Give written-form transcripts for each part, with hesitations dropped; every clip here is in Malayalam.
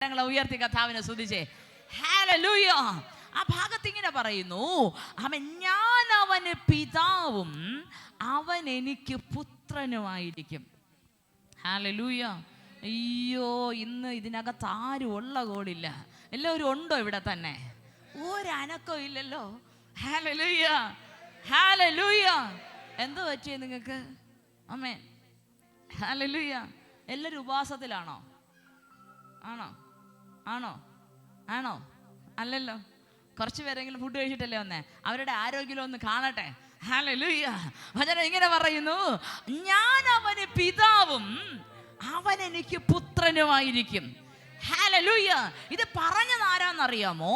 ഉയർത്തി കർത്താവിനെ സ്തുതിച്ചേ. ഹല്ലേലൂയ. ആ ഭാഗത്ത് ഇങ്ങനെ പറയുന്നു, ഞാൻ അവന് പിതാവും അവൻ എനിക്ക് പുത്രനുമായിരിക്കും. ഹല്ലേലൂയ. അയ്യോ, ഇന്ന് ഇതിനകത്ത് ആരും ഉള്ള കോടില്ല. എല്ലാവരും ഉണ്ടോ ഇവിടെ തന്നെ? ഒരനക്കവും ഇല്ലല്ലോ. Hallelujah, hallelujah. എന്ത് പറ്റിയേ നിങ്ങൾക്ക്? ആമേൻ. ഹല്ലേലൂയ. എല്ലാവരും ഉപവാസത്തിലാണോ? ആണോ? ആണോ? ആണോ? അല്ലല്ലോ. കുറച്ച് പേരെങ്കിലും ഫുഡ് കഴിച്ചിട്ടല്ലേ വന്നേ. അവരുടെ ആരോഗ്യം ഒന്ന് കാണട്ടെ. ഹല്ലേലൂയ. വചനം ഇങ്ങനെ പറയുന്നു, ഞാൻ അവന് പിതാവും അവൻ എനിക്ക് പുത്രനുമായിരിക്കും. ഹല്ലേലൂയ. ഇത് പറഞ്ഞത് ആരാന്നറിയാമോ?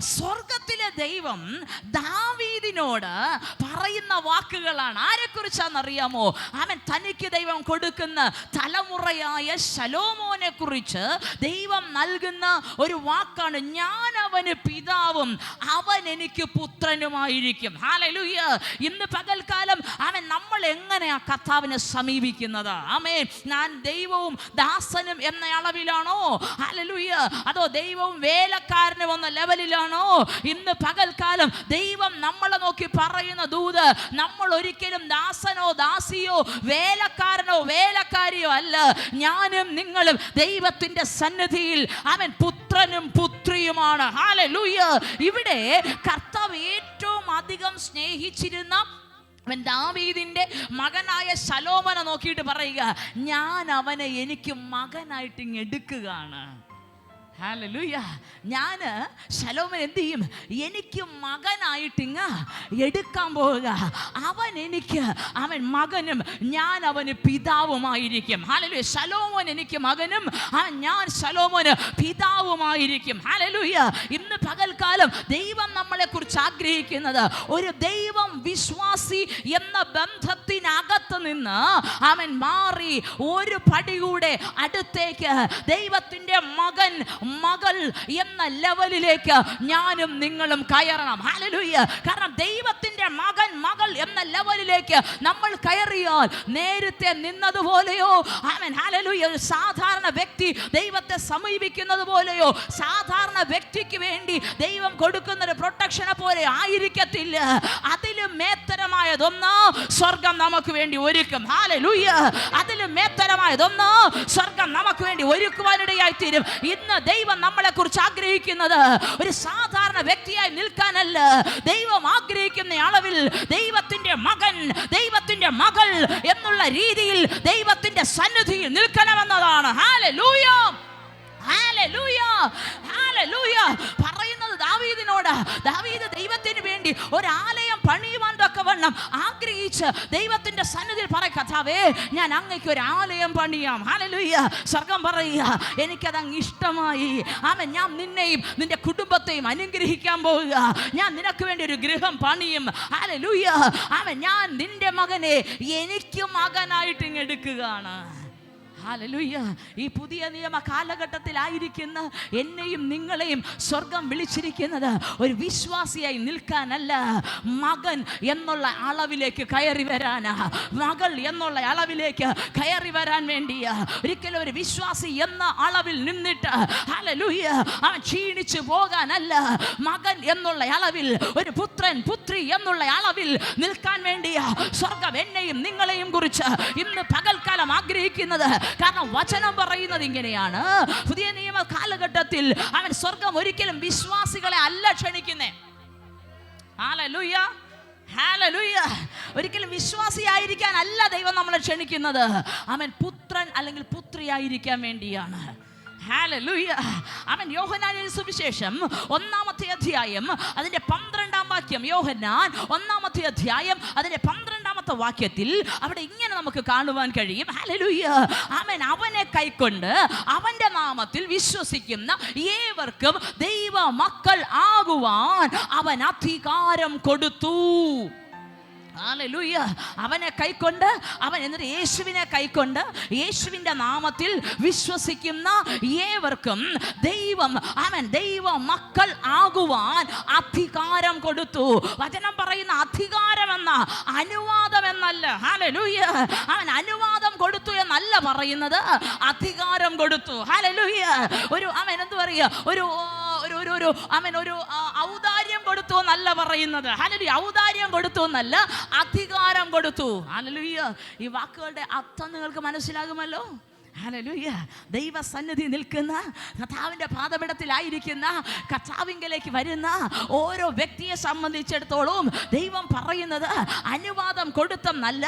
സ്വർഗത്തിലെ ദൈവം ദാവീദിനോട് പറയുന്ന വാക്കുകളാണ്. ആരെക്കുറിച്ചാണെന്നറിയാമോ? അവൻ തനിക്ക് ദൈവം കൊടുക്കുന്ന തലമുറയായ ശലോമോനെ കുറിച്ച് ദൈവം നൽകുന്ന ഒരു വാക്കാണ്, ഞാൻ അവന് പിതാവും അവൻ എനിക്ക് പുത്രനുമായിരിക്കും. ഹല്ലേലൂയ. ഇന്ന് പകൽക്കാലം നമ്മൾ എങ്ങനെയാ കർത്താവിനെ സമീപിക്കുന്നത്? ആമേൻ. ഞാൻ ദൈവവും ദാസനും എന്ന അളവിലാണോ? ഹല്ലേലൂയ. അതോ ദൈവവും വേലക്കാരനും എന്ന ലെവലിലാണോ? ഇന്ന് പകൽക്കാലം ദൈവം നമ്മളെ നോക്കി പറയുന്ന ദൂത്, നമ്മൾ ഒരിക്കലും ദാസനോ ദാസിയോ വേലക്കാരനോ വേലക്കാരിയോ അല്ല. ഞാനും നിങ്ങളും ദൈവത്തിന്റെ സന്നിധിയിൽ അവൻ പുത്രനും പുത്രിയുമാണ്. ഹല്ലേലൂയ. ഇവിടെ കർത്താവ് ഏറ്റവും അധികം സ്നേഹിച്ചിരുന്ന ദാവീദിന്റെ മകനായ ശലോമോനെ നോക്കിയിട്ട് പറയുക, ഞാൻ അവനെ എനിക്ക് മകനായിട്ട് ഇങ്ങ് എടുക്കുകയാണ്. ഹല്ലേലൂയ. ഞാൻ ശലോമോൻ എന്ത് ചെയ്യും? എനിക്ക് മകനായിട്ടിങ്ങ് എടുക്കാൻ പോവുക. അവൻ മകനും ഞാൻ അവന് പിതാവുമായിരിക്കും. ഹല്ലേലൂയ. ശലോമോൻ എനിക്ക് മകനും ഞാൻ ശലോമോന് പിതാവുമായിരിക്കും. ഹല്ലേലൂയ. ഇന്ന് പകൽക്കാലം ദൈവം നമ്മളെ കുറിച്ച് ആഗ്രഹിക്കുന്നത്, ഒരു ദൈവം വിശ്വാസി എന്ന ബന്ധത്തിനകത്ത് നിന്ന് അവൻ മാറി ഒരു പടി കൂടെ അടുത്തേക്ക് ദൈവത്തിന്റെ മകൾ എന്ന ലെവലിലേക്ക് ഞാനും നിങ്ങളും കയറണം. ഹല്ലേലൂയ. കാരണം ദൈവത്തിന്റെ മകൾ എന്ന ലെവലിലേക്ക് നമ്മൾ കയറിയാൽ നേരത്തെ നിന്നതുപോലെയോ ഹല്ലേലൂയ ഒരു സാധാരണ വ്യക്തി ദൈവത്തെ സമീപിക്കുന്നത് പോലെയോ സാധാരണ വ്യക്തിക്ക് വേണ്ടി ദൈവം കൊടുക്കുന്ന ഒരു പ്രൊട്ടക്ഷനെ പോലെ ആയിരിക്കത്തില്ല. അതിലും മേത്തരമായതൊന്ന് സ്വർഗം നമുക്ക് വേണ്ടി ഒരുക്കും. ഹല്ലേലൂയ. അതിലും മേത്തരമായതൊന്ന് സ്വർഗം നമുക്ക് വേണ്ടി ഒരുക്കുവാനിടയായി തീരും. ഇന്ന് ദൈവം നമ്മളെ കുറിച്ച് ആഗ്രഹിക്കുന്നത് ഒരു സാധാരണ വ്യക്തിയായി നിൽക്കാനല്ല. ദൈവം ആഗ്രഹിക്കുന്ന അളവിൽ ദൈവത്തിന്റെ മകൻ, ദൈവത്തിന്റെ മകൾ എന്നുള്ള രീതിയിൽ ദൈവത്തിന്റെ സന്നിധിയിൽ നിൽക്കണമെന്നതാണ്. Hallelujah, hallelujah, hallelujah. പറയുന്നത് ദാവീദിനോട്. ദാവീദ് ദൈവത്തിന് വേണ്ടി ഒരു ആലയം പണിയുവാൻ തക്കവണ്ണം ആഗ്രഹിച്ച് ദൈവത്തിന്റെ സന്നിധിയിൽ പറയും, കർത്താവേ, ഞാൻ അങ്ങയ്ക്ക് ഒരു ആലയം പണിയാം. ഹല്ലേലൂയ. സ്വർഗം പറയുക, എനിക്കതങ്ങ് ഇഷ്ടമായി. ഞാൻ നിന്നെയും നിന്റെ കുടുംബത്തെയും അനുഗ്രഹിക്കാൻ പോവുക. ഞാൻ നിനക്ക് വേണ്ടി ഒരു ഗൃഹം പണിയും. ഹല്ലേലൂയ. ഞാൻ നിന്റെ മകനെ എനിക്ക് മകനായിട്ട് ഇങ്ങ് എടുക്കുകയാണ്. ഹല്ലേലൂയ. ഈ പുതിയ നിയമ കാലഘട്ടത്തിലായിരിക്കുന്ന എന്നെയും നിങ്ങളെയും സ്വർഗം വിളിച്ചിരിക്കുന്നത് ഒരു വിശ്വാസിയായി നിൽക്കാനല്ല, മകൻ എന്നുള്ള അളവിലേക്ക് കയറി വരാനാ, മകൾ എന്നുള്ള അളവിലേക്ക് കയറി വരാൻ വേണ്ടിയാ. ഒരിക്കലും ഒരു വിശ്വാസി എന്ന അളവിൽ നിന്നിട്ട് ഹല്ലേലൂയ അവൻ ക്ഷീണിച്ചു പോകാനല്ല, മകൻ എന്നുള്ള അളവിൽ, ഒരു പുത്രൻ പുത്രി എന്നുള്ള അളവിൽ നിൽക്കാൻ വേണ്ടിയാ സ്വർഗം എന്നെയും നിങ്ങളെയും കുറിച്ച് ഇന്ന് പകൽക്കാലം ആഗ്രഹിക്കുന്നത്. കാരണം വചനം പറയുന്നത് ഇങ്ങനെയാണ്, പുതിയ നിയമ കാലഘട്ടത്തിൽ അവൻ സ്വർഗം ഒരിക്കലും വിശ്വാസികളെ അല്ല ക്ഷണിക്കുന്നേ. Hallelujah, hallelujah. ഒരിക്കലും വിശ്വാസിയായിരിക്കാൻ അല്ല ദൈവം നമ്മളെ ക്ഷണിക്കുന്നത്. അവൻ പുത്രൻ അല്ലെങ്കിൽ പുത്രിയായിരിക്കാൻ വേണ്ടിയാണ്. ഹല്ലേലൂയ. യോഹന്നാന്റെ സുവിശേഷം 1-ാമത്തെ അധ്യായം അതിന്റെ 12-ാം വാക്യം. യോഹന്നാൻ 1-ാമത്തെ അധ്യായം അതിന്റെ 12-ാമത്തെ വാക്യത്തിൽ അവിടെ ഇങ്ങനെ നമുക്ക് കാണുവാൻ കഴിയും. ഹല്ലേലൂയ. അവനെ കൈക്കൊണ്ട് അവന്റെ നാമത്തിൽ വിശ്വസിക്കുന്ന ഏവർക്കും ദൈവ മക്കൾ ആകുവാൻ അവൻ അധികാരം കൊടുത്തു. ഹല്ലേലൂയ. അവനെ കൈക്കൊണ്ട് അവൻ എന്നിട്ട് യേശുവിനെ കൈക്കൊണ്ട് യേശുവിൻ്റെ നാമത്തിൽ വിശ്വസിക്കുന്ന ഏവർക്കും ദൈവം ദൈവ മക്കൾ ആകുവാൻ അധികാരം കൊടുത്തു. വചനം പറയുന്ന അധികാരം എന്ന അനുവാദം എന്നല്ല. ഹല്ലേലൂയ. അവൻ അനുവാദം കൊടുത്തു എന്നല്ല പറയുന്നത്, അധികാരം കൊടുത്തു. ഹല്ലേലൂയ. അവൻ എന്ത് പറയുക, ഒരു ഔദാര്യം കൊടുത്തു എന്നല്ല പറയുന്നത്. ഹല്ലേലൂയ. ഔദാര്യം കൊടുത്തു എന്നല്ല, അധികാരം കൊടുത്തു. ഹല്ലേലൂയ. ഈ വാക്കുകളുടെ അർത്ഥം നിങ്ങൾക്ക് മനസ്സിലാകുമല്ലോ. ഹല്ലേലൂയ. ദൈവസന്നിധി നിൽക്കുന്ന, കർത്താവിൻ്റെ പാദപീഠത്തിലായിരിക്കുന്ന, കർത്താവിങ്കലേക്ക് വരുന്ന ഓരോ വ്യക്തിയെ സംബന്ധിച്ചിടത്തോളം ദൈവം പറയുന്നത് അനുവാദം കൊടുത്തെന്നല്ല,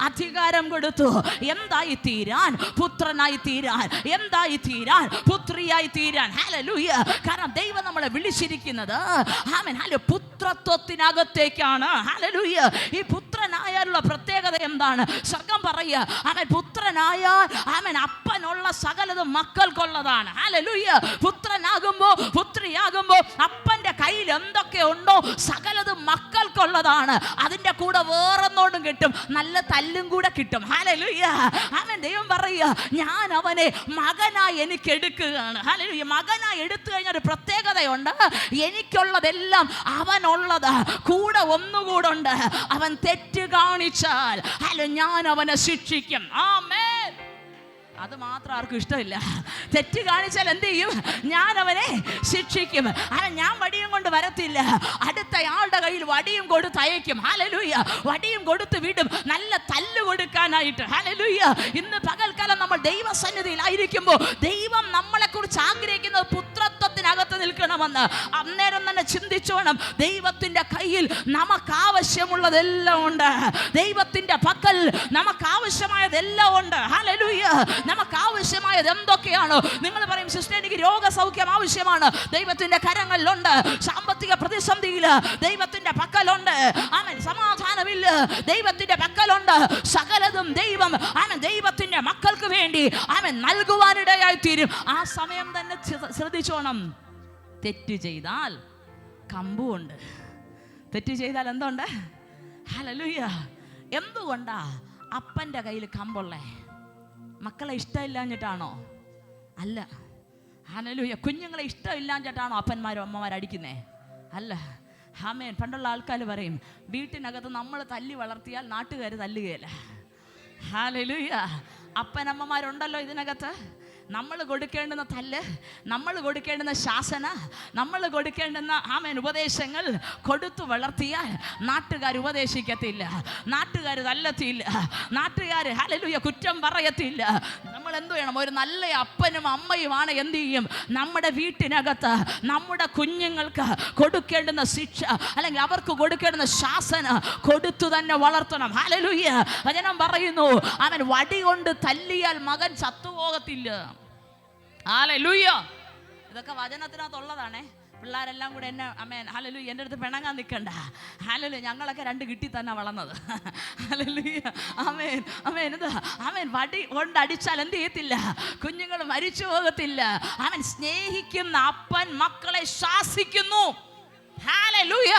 അധികാരം കൊടുത്തു. എന്തായി തീരാൻ? പുത്രനായി തീരാൻ. എന്തായി തീരാൻ? പുത്രിയായി തീരാൻ. ഹല്ലേലൂയ. കാരണം ദൈവം നമ്മളെ വിളിച്ചിരിക്കുന്നത് പുത്രത്വത്തിനകത്തേക്കാണ്. ഹല്ലേലൂയ. ഈ പുത്രനായാലുള്ള പ്രത്യേകത എന്താണ്? സ്വർഗം പറയുക, അവൻ പുത്രനായാൽ അപ്പനുള്ള സകലതും മക്കൾക്കുള്ളതാണ്. ഹല്ലേലൂയ. പുത്രനാകുമ്പോ, പുത്രിയാകുമ്പോ അപ്പന്റെ കയ്യിൽ എന്തൊക്കെ ഉണ്ടോ സകലതും മക്കൾക്കുള്ളതാണ്. അതിന്റെ കൂടെ വേറൊന്നോടും കിട്ടും, നല്ല തല്ലും കൂടെ കിട്ടും. ഹല്ലേലൂയ. ദൈവം പറയുക, ഞാൻ അവനെ മകനായി എനിക്ക് എടുക്കുകയാണ്. ഹല്ലേലൂയ. മകനായി എടുത്തു കഴിഞ്ഞ ഒരു പ്രത്യേകതയുണ്ട്. എനിക്കുള്ളതെല്ലാം അവനുള്ളത് കൂടെ ഒന്നുകൂടെ ഉണ്ട്. അവൻ തെറ്റ് കാണിച്ചാൽ ഞാൻ അവനെ ശിക്ഷിക്കും. ആമേൻ. അത് മാത്രം ആർക്കും ഇഷ്ടമില്ല. തെറ്റ് കാണിച്ചാൽ എന്ത് ചെയ്യും? ഞാൻ അവനെ ശിക്ഷിക്കും. ഞാൻ വടിയും കൊണ്ട് വരത്തില്ല, അടുത്തയാളുടെ കയ്യിൽ വടിയും കൊടുത്ത് അയക്കും. ഹല്ലേലൂയ. വടിയും കൊടുത്ത് വിടും, നല്ല തല്ല് കൊടുക്കാനായിട്ട്. ഹല്ലേലൂയ. ഇന്ന് പകൽക്കാലം നമ്മൾ ദൈവസന്നിധിയിലായിരിക്കുമ്പോൾ ദൈവം നമ്മളെ കുറിച്ച് ആഗ്രഹിക്കുന്നത് പുത്രത്വത്തിനകത്ത് നിൽക്കണമെന്ന്. അന്നേരം തന്നെ ചിന്തിച്ചോണം, ദൈവത്തിന്റെ കയ്യിൽ നമുക്ക് ആവശ്യമുള്ളതെല്ലാം ഉണ്ട്. ദൈവത്തിന്റെ പക്കൽ നമുക്ക് ആവശ്യമായതെല്ലാം ഉണ്ട്. ഹല്ലേലൂയ. നമുക്ക് ആവശ്യമായത് എന്തൊക്കെയാണോ? നിങ്ങൾ പറയും, സിസ്റ്റർ എനിക്ക് രോഗസൗഖ്യം ആവശ്യമാണ്. ദൈവത്തിന്റെ കരങ്ങളിലുണ്ട്. സാമ്പത്തിക പ്രതിസന്ധിയിൽ ദൈവത്തിന്റെ പക്കലുണ്ട്. ആമേൻ. സമാധാനമില്ല, ദൈവത്തിന്റെ പക്കലുണ്ട്. സകലതും ദൈവം ദൈവത്തിന്റെ മക്കൾക്ക് വേണ്ടി നൽകുവാനിടയായി തീരും. ആ സമയം തന്നെ ശ്രദ്ധിച്ചോണം, തെറ്റ് ചെയ്താൽ കമ്പുണ്ട്. തെറ്റ് ചെയ്താൽ എന്തുണ്ട്? ഹല്ലേലൂയ. എന്തുകൊണ്ടാ അപ്പന്റെ കയ്യിൽ കമ്പുള്ളേ? മക്കളെ ഇഷ്ടമില്ലാഞ്ഞിട്ടാണോ? അല്ല. ഹല്ലേലൂയ. കുഞ്ഞുങ്ങളെ ഇഷ്ടമില്ലാഞ്ഞിട്ടാണോ അപ്പന്മാരും അമ്മമാരും അടിക്കുന്നേ? അല്ല. ആമേൻ. പണ്ടുള്ള ആൾക്കാർ പറയും, വീട്ടിനകത്ത് നമ്മൾ തല്ലി വളർത്തിയാൽ നാട്ടുകാർ തല്ലുകയില്ല. ഹല്ലേലൂയ. അപ്പനമ്മമാരുണ്ടല്ലോ ഇതിനകത്ത്. നമ്മൾ കൊടുക്കേണ്ടുന്ന തല്ല്, നമ്മൾ കൊടുക്കേണ്ടുന്ന ശാസന, നമ്മൾ കൊടുക്കേണ്ടുന്ന ഉപദേശങ്ങൾ കൊടുത്തു വളർത്തിയാൽ നാട്ടുകാർ ഉപദേശിക്കത്തില്ല, നാട്ടുകാർ തല്ലത്തില്ല, നാട്ടുകാർ ഹല്ലേലൂയ കുറ്റം പറയത്തില്ല. നമ്മൾ എന്ത് ചെയ്യണം? ഒരു നല്ല അപ്പനും അമ്മയുമാണ് എന്ത് ചെയ്യും? നമ്മുടെ വീട്ടിനകത്ത് നമ്മുടെ കുഞ്ഞുങ്ങൾക്ക് കൊടുക്കേണ്ടുന്ന ശിക്ഷ അല്ലെങ്കിൽ അവർക്ക് കൊടുക്കേണ്ടുന്ന ശാസന കൊടുത്തു തന്നെ വളർത്തണം. ഹല്ലേലൂയ. വചനം പറയുന്നു, അവൻ വടി കൊണ്ട് തല്ലിയാൽ മകൻ ചത്തുപോകത്തില്ല. ഹല്ലേലൂയ. ഇതൊക്കെ വചനത്തിനകത്തുള്ളതാണേ. പിള്ളേരെല്ലാം കൂടെ എന്നെ ഹല്ലേലൂയ എൻ്റെ അടുത്ത് പിണങ്ങാൻ നിൽക്കണ്ട. ഹല്ലേലൂയ. ഞങ്ങളൊക്കെ രണ്ട് കിട്ടി തന്നെ വളർന്നത്. ഹല്ലേലൂയ. ആമേൻ. ആമേൻ. എന്താ? ആമേൻ. വടി കൊണ്ട് അടിച്ചാൽ എന്ത് ചെയ്യത്തില്ല? കുഞ്ഞുങ്ങൾ മരിച്ചു പോകത്തില്ല. അവൻ സ്നേഹിക്കുന്ന അപ്പൻ മക്കളെ ശാസിക്കുന്നു. ഹല്ലേലൂയ.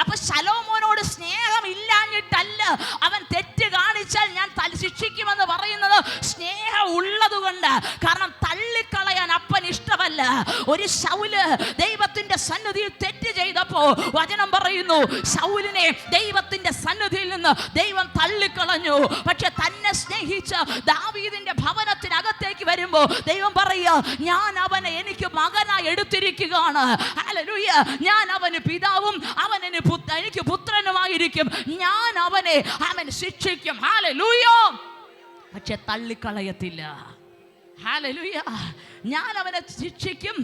അപ്പൊ ശലോമോനോട് സ്നേഹം ഇല്ലാഞ്ഞിട്ടല്ല അവൻ തെറ്റ് കാണിച്ചാൽ ഞാൻ ശിക്ഷിക്കുമെന്ന് പറയുന്നത്, സ്നേഹം ഉള്ളത് കൊണ്ട്. കാരണം തള്ളിക്കളയാൻ അപ്പൻ ഇഷ്ടമല്ല. ഒരു ശൗല് ദൈവത്തിന്റെ സന്നിധിയിൽ തെറ്റ് ചെയ്തപ്പോ വചനം പറയുന്നു, ശൗലിനെ ദൈവത്തിന്റെ സന്നിധിയിൽ നിന്ന് ദൈവം തള്ളിക്കളഞ്ഞു. പക്ഷെ തന്നെ സ്നേഹിച്ച ദാവീദിന്റെ ഭവനത്തിനകത്തേക്ക് വരുമ്പോ ദൈവം പറയുക, ഞാൻ അവനെ എനിക്ക് മകനായി എടുത്തിരിക്കുകയാണ്. ഹല്ലേലൂയ. ഞാൻ അവന് പിതാവും അവൻ എനിക്ക് പുത്രനുമായിരിക്കും. ഞാൻ അവനെ ശിക്ഷിക്കും. ഹല്ലേലൂയ. പക്ഷെ തള്ളിക്കളയത്തില്ല. ഹല്ലേലൂയ. ഞാൻ അവനെ ശിക്ഷിക്കും,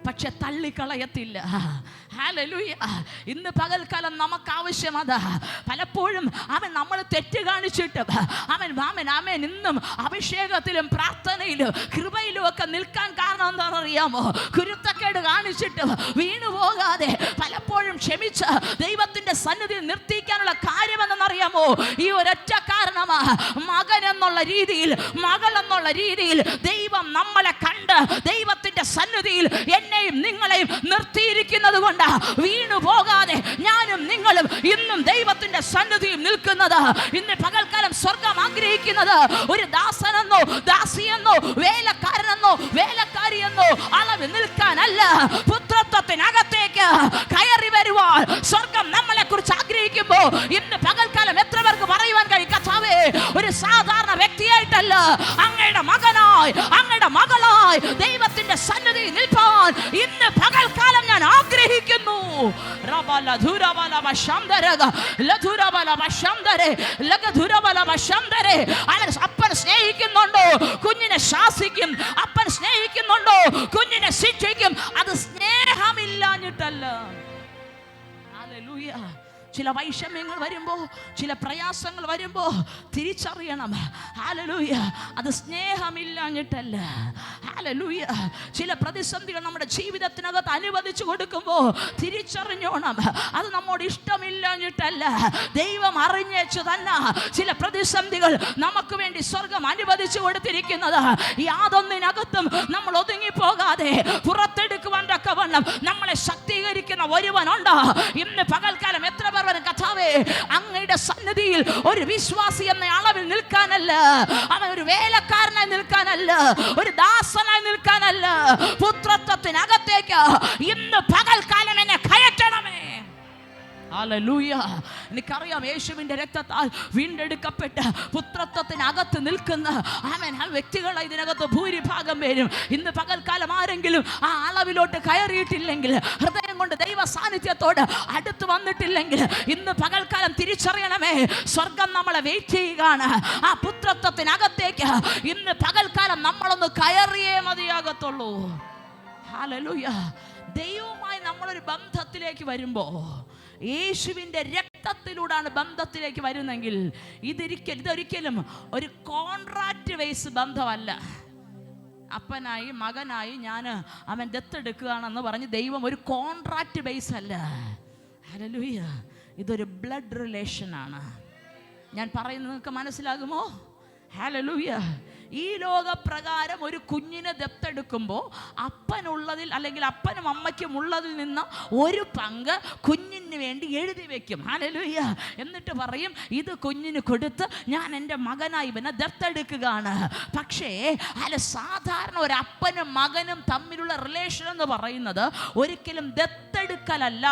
പക്ഷെ തള്ളിക്കളയത്തില്ല. ഹല്ലേലൂയ. ഇന്ന് പകൽക്കാലം നമുക്ക് ആവശ്യം അതാ. പലപ്പോഴും നമ്മൾ തെറ്റ് കാണിച്ചിട്ട് ഇന്നും അഭിഷേകത്തിലും പ്രാർത്ഥനയിലും കൃപയിലും ഒക്കെ നിൽക്കാൻ കാരണം എന്താണെന്ന് അറിയാമോ? കുരുത്തക്കേട് കാണിച്ചിട്ട് വീണു പോകാതെ പലപ്പോഴും ക്ഷമിച്ച് ദൈവത്തിന്റെ സന്നിധിയിൽ നിർത്തിക്കാനുള്ള കാര്യം എന്തെന്നറിയാമോ? ഈ ഒരൊറ്റ കാരണമാ. മകൻ എന്നുള്ള രീതിയിൽ, മകൾ എന്നുള്ള രീതിയിൽ ദൈവം നമ്മളെ കണ്ട് ദൈവത്തിന്റെ സന്നിധിയിൽ എന്നെയും നിങ്ങളെയും നിർത്തിയിരിക്കുന്നത് കൊണ്ട് വീണു പോകാതെ ഞാനും നിങ്ങളും ഇന്നും ദൈവത്തിന്റെ സന്നിധിയിൽ നിൽക്കുന്നത്. ഇന്ന് പകൽക്കാലം സ്വർഗം ആഗ്രഹിക്കുന്നത് ഒരു ദാസനെന്നോ ദാസിയെന്നോ വേലക്കാരനെന്നോ വേലക്കാരിയെന്നോ അളവ് നിൽക്കാനല്ല, പുത്രത്വത്തിനകത്തേക്ക് കയറി വരുവാൻ സ്വർഗം നമ്മളെ കുറിച്ച് ആഗ്രഹിക്കുമ്പോ ഇന്ന് പകൽക്കാലം എത്ര പേർക്ക് പറയുവാൻ കഴിയും, കർത്താവേ, ഒരു സാധാരണ വ്യക്തിയായിട്ടല്ല, അങ്ങയുടെ മകനായി അങ്ങയുടെ മകളായി ദൈവത്തിന്റെ സന്നിധിയിൽ നിൽപ്പാൻ ഇന്ന് പകൽക്കാലം ഞാൻ ആഗ്രഹിക്കുന്നു. അപ്പൻ സ്നേഹിക്കുന്നുണ്ടോ? കുഞ്ഞിനെ ശാസിക്കും. അപ്പൻ സ്നേഹിക്കുന്നുണ്ടോ? കുഞ്ഞിനെ ശിക്ഷിക്കും. അത് സ്നേഹമില്ലാഞ്ഞിട്ടല്ല. ഹല്ലേലൂയ. ചില വൈഷമ്യങ്ങൾ വരുമ്പോൾ, ചില പ്രയാസങ്ങൾ വരുമ്പോൾ തിരിച്ചറിയണം, ഹല്ലേലൂയ, അത് സ്നേഹമില്ലാഞ്ഞിട്ടല്ല. ഹല്ലേലൂയ. ചില പ്രതിസന്ധികൾ നമ്മുടെ ജീവിതത്തിനകത്ത് അനുവദിച്ചു കൊടുക്കുമ്പോൾ തിരിച്ചറിഞ്ഞോണം, അത് നമ്മോട് ഇഷ്ടമില്ലാഞ്ഞിട്ടല്ല. ദൈവം അറിഞ്ഞേച്ചു തന്നെ ചില പ്രതിസന്ധികൾ നമുക്ക് വേണ്ടി സ്വർഗം അനുവദിച്ചു കൊടുത്തിരിക്കുന്നത്. യാതൊന്നിനകത്തും നമ്മൾ ഒതുങ്ങിപ്പോകാതെ പുറത്തെടുക്കുവാൻ തക്കവണ്ണം നമ്മളെ ശക്തീകരിക്കുന്ന ഒരുവനുണ്ട്. ഇന്ന് പകൽക്കാലം എത്ര പേർ കർത്താവേ, അങ്ങയുടെ സന്നിധിയിൽ ഒരു വിശ്വാസി എന്ന അളവിൽ നിൽക്കാനല്ല, അവൻ ഒരു വേലക്കാരനായി നിൽക്കാനല്ല, ഒരു ദാസനായി നിൽക്കാനല്ല, പുത്രത്വത്തിനകത്തേക്ക് ഇന്ന് പകൽക്കാലം എന്നെ കയറ്റണമേ. ഹല്ലേലൂയ. എനിക്കറിയാം, യേശുവിന്റെ രക്തത്താൽ വീണ്ടെടുക്കപ്പെട്ട പുത്രത്വത്തിനകത്ത് നിൽക്കുന്ന വ്യക്തികളെ ഇതിനകത്ത് ഭൂരിഭാഗം പേരും ഇന്ന് പകൽക്കാലം ആരെങ്കിലും ആ അളവിലോട്ട് കയറിയിട്ടില്ലെങ്കിൽ, ഹൃദയം കൊണ്ട് ദൈവ സാന്നിധ്യത്തോട് അടുത്ത് വന്നിട്ടില്ലെങ്കിൽ, ഇന്ന് പകൽക്കാലം തിരിച്ചറിയണമേ, സ്വർഗം നമ്മളെ വെയിറ്റ് ചെയ്യുകയാണ്. ആ പുത്രത്വത്തിനകത്തേക്ക് ഇന്ന് പകൽക്കാലം നമ്മളൊന്ന് കയറിയേ മതിയാകത്തുള്ളൂ. ഹല്ലേലൂയ. ദൈവവുമായി നമ്മളൊരു ബന്ധത്തിലേക്ക് വരുമ്പോൾ, യേശുവിൻ്റെ രക്തത്തിലൂടെയാണ് ബന്ധത്തിലേക്ക് വരുന്നെങ്കിൽ, ഇതൊരിക്കലും ഒരു കോൺട്രാക്റ്റ് ബേസ് ബന്ധമല്ല. അപ്പനായി മകനായി അവൻ ദത്തെടുക്കുകയാണെന്ന് പറഞ്ഞ് ദൈവം ഒരു കോൺട്രാക്റ്റ് ബേസ് അല്ല. ഹല്ലേലൂയ. ഇതൊരു ബ്ലഡ് റിലേഷനാണ്. ഞാൻ പറയുന്നത് നിങ്ങൾക്ക് മനസ്സിലാകുമോ? ഹല്ലേലൂയ. ഈ ലോകപ്രകാരം ഒരു കുഞ്ഞിനെ ദത്തെടുക്കുമ്പോൾ അപ്പനുള്ളതിൽ അല്ലെങ്കിൽ അപ്പനും അമ്മയ്ക്കും ഉള്ളതിൽ നിന്ന് ഒരു പങ്ക് കുഞ്ഞിന് വേണ്ടി എഴുതി വെക്കും. ഹല്ലേലൂയ. എന്നിട്ട് പറയും, ഇത് കുഞ്ഞിന് കൊടുത്ത് ഞാൻ എൻ്റെ മകനായി ഇവനെ ദത്തെടുക്കുകയാണ്. പക്ഷേ സാധാരണ ഒരു അപ്പനും മകനും തമ്മിലുള്ള റിലേഷൻ എന്ന് പറയുന്നത് ഒരിക്കലും ദത്തെടുക്കലല്ല.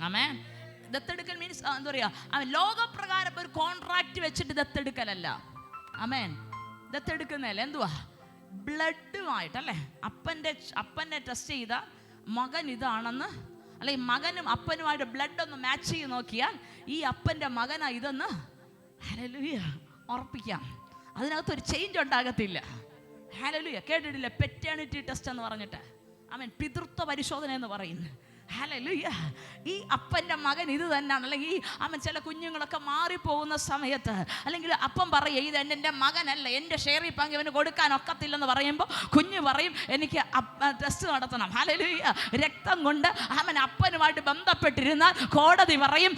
ആമേൻ. ദത്തെടുക്കൽ മീൻസ് എന്താ പറയുക, ലോകപ്രകാരം ഒരു കോൺട്രാക്റ്റ് വെച്ചിട്ട് ദത്തെടുക്കലല്ല. ആമേൻ. ദത്തെടുക്കുന്നതല്ല, എന്തുവാ, ബ്ലഡുമായിട്ടല്ലേ. അപ്പനെ ടെസ്റ്റ് ചെയ്ത മകൻ ഇതാണെന്ന്, അല്ലെങ്കിൽ മകനും അപ്പനുമായിട്ട് ബ്ലഡ് ഒന്ന് മാച്ച് ചെയ്ത് നോക്കിയാൽ ഈ അപ്പൻ്റെ മകനാ ഇതെന്ന് ഹല്ലേലൂയ ഉറപ്പിക്കാം. അതിനകത്തൊരു ചേഞ്ച് ഉണ്ടാകത്തില്ല. ഹല്ലേലൂയ. കേട്ടിട്ടില്ല പെറ്റേണിറ്റി ടെസ്റ്റ് എന്ന് പറഞ്ഞിട്ട്? ആമേൻ. പിതൃത്വ പരിശോധന എന്ന് പറയുന്നത്. ഹല്ലേലൂയ. ഈ അപ്പൻ്റെ മകൻ ഇത് തന്നെയാണ്. അല്ലെങ്കിൽ ചില കുഞ്ഞുങ്ങളൊക്കെ മാറിപ്പോകുന്ന സമയത്ത്, അല്ലെങ്കിൽ അപ്പം പറയുക, ഇത് എൻ്റെ മകനല്ല, എൻ്റെ ഷെയറിൽ പങ്ക് ഇവന് കൊടുക്കാൻ ഒക്കത്തില്ലെന്ന് പറയുമ്പോൾ കുഞ്ഞ് പറയും, എനിക്ക് ടെസ്റ്റ് നടത്തണം. ഹല്ലേലൂയ. രക്തം കൊണ്ട് അപ്പനുമായിട്ട് ബന്ധപ്പെട്ടിരുന്നാൽ കോടതി പറയും,